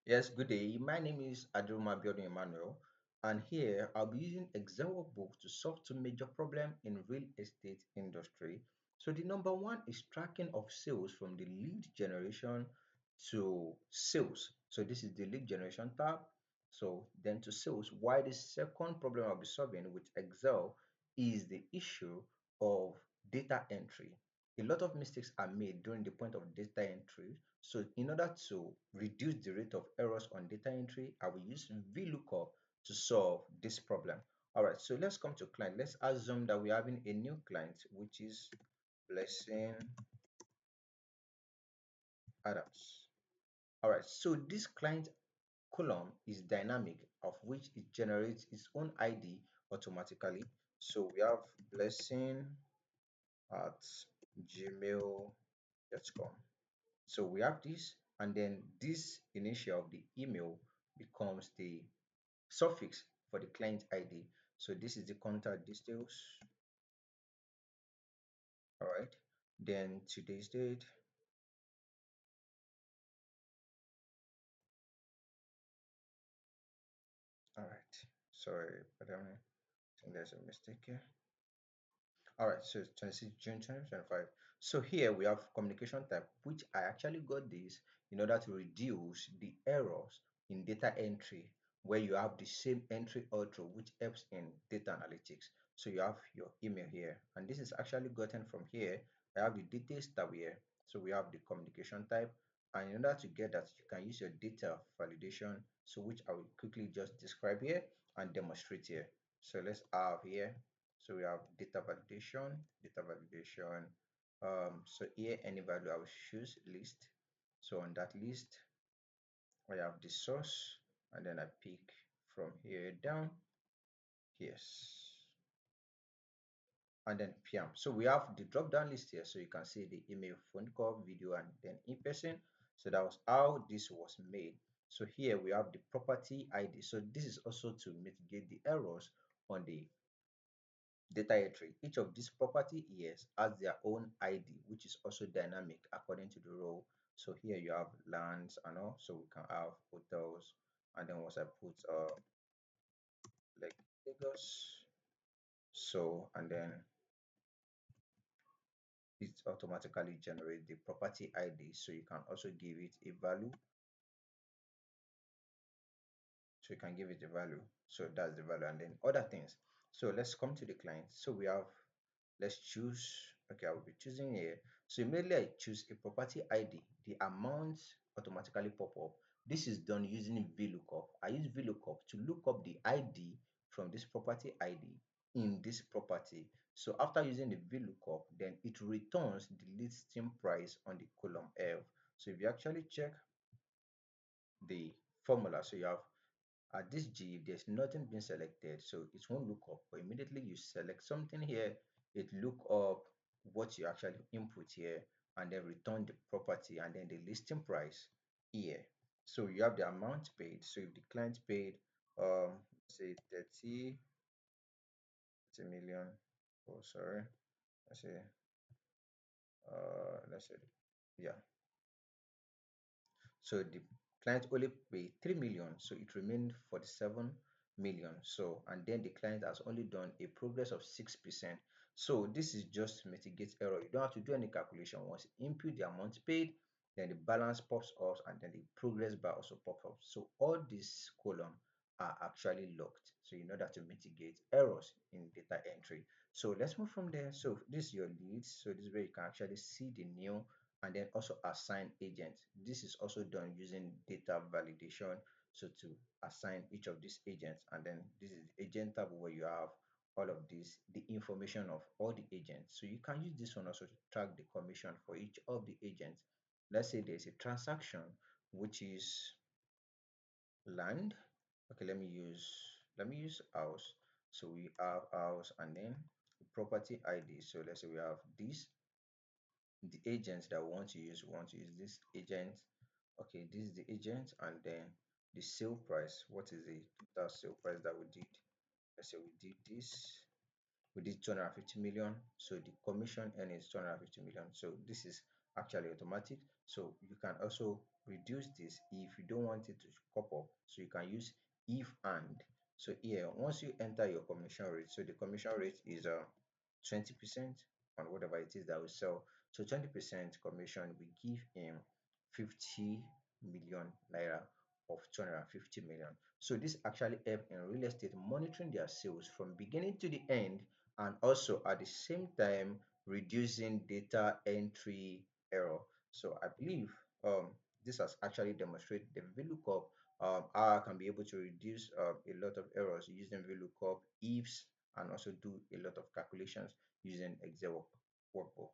Yes, good day. My name is Adruma Biodun Emmanuel, and here I'll be using Excel workbook to solve two major problems in real estate industry. So the number one is tracking of sales from the lead generation to sales. So this is the lead generation tab. So then to sales. Why the second problem I'll be solving with Excel is the issue of data entry. A lot of mistakes are made during the point of data entry. So in order to reduce the rate of errors on data entry, I will use VLOOKUP to solve this problem. All right, so let's come to client. Let's assume that we're having a new client, which is Blessing Adams. All right, so this client column is dynamic, of which it generates its own ID automatically. So we have Blessing at gmail.com. So we have this, and then this initial of the email becomes the suffix for the client ID. So this is the contact details. All right. Then today's date. All right. Sorry, but I think there's a mistake here. All right, so 26 June 2025. So here we have communication type, which I actually got this in order to reduce the errors in data entry, where you have the same entry auto, which helps in data analytics. So you have your email here, and this is actually gotten from here. I have the details tab here. So we have the communication type, and in order to get that, you can use your data validation. So which I will quickly just describe here and demonstrate here. So let's have here, so we have data validation. So here any value I will choose list. So on that list, I have the source, and then I pick from here down. Yes, and then PM. So we have the drop down list here. So you can see the email, phone call, video, and then in person. So that was how this was made. So here we have the property ID. So this is also to mitigate the errors on the data entry. Each of these property ES has their own ID, which is also dynamic according to the role. So here you have lands and all. So we can have hotels, and then once I put like Lagos, so and then it automatically generates the property ID. So you can also give it a value. So you can give it a value. So that's the value, and then other things. So let's come to the client. So we have, let's choose, okay, I will be choosing here. So immediately I choose a property ID, the amount automatically pop up. This is done using VLOOKUP. I use VLOOKUP to look up the ID from this property ID in this property. So after using the VLOOKUP, then it returns the listing price on the column F. So if you actually check the formula, so you have at this G, if there's nothing been selected, so it won't look up. But immediately you select something here, it look up what you actually input here, and then return the property and then the listing price here. So you have the amount paid. So if the client paid say 30 million, oh sorry, let's say let's say, yeah, so the client only paid 3 million, so it remained 47 million. So and then the client has only done a progress of 6%. So this is just to mitigate error. You don't have to do any calculation. Once you input the amount paid, then the balance pops up, and then the progress bar also pops up. So all these columns are actually locked, so in order to mitigate errors in data entry. So let's move from there. So this is your leads. So this is where you can actually see the new, and then also assign agents. This is also done using data validation. So to assign each of these agents, and then this is the agent tab where you have all of this, the information of all the agents. So you can use this one also to track the commission for each of the agents. Let's say there's a transaction which is land. Okay, let me use house. So we have house, and then the property ID. So let's say we have this, the agents that we want to use this agent. Okay, this is the agent, and then the sale price. What is the total sale price that we did? Let's say we did 250 million, so the commission earnings is 250 million. So this is actually automatic. So you can also reduce this if you don't want it to pop up. So you can use if and. So here, once you enter your commission rate, so the commission rate is 20% on whatever it is that we sell. So 20% commission, we give him 50 million naira of 250 million. So this actually help in real estate monitoring their sales from beginning to the end, and also at the same time reducing data entry error. So I believe this has actually demonstrated the VLOOKUP, how I can be able to reduce a lot of errors using VLOOKUP, ifs, and also do a lot of calculations using Excel workbook.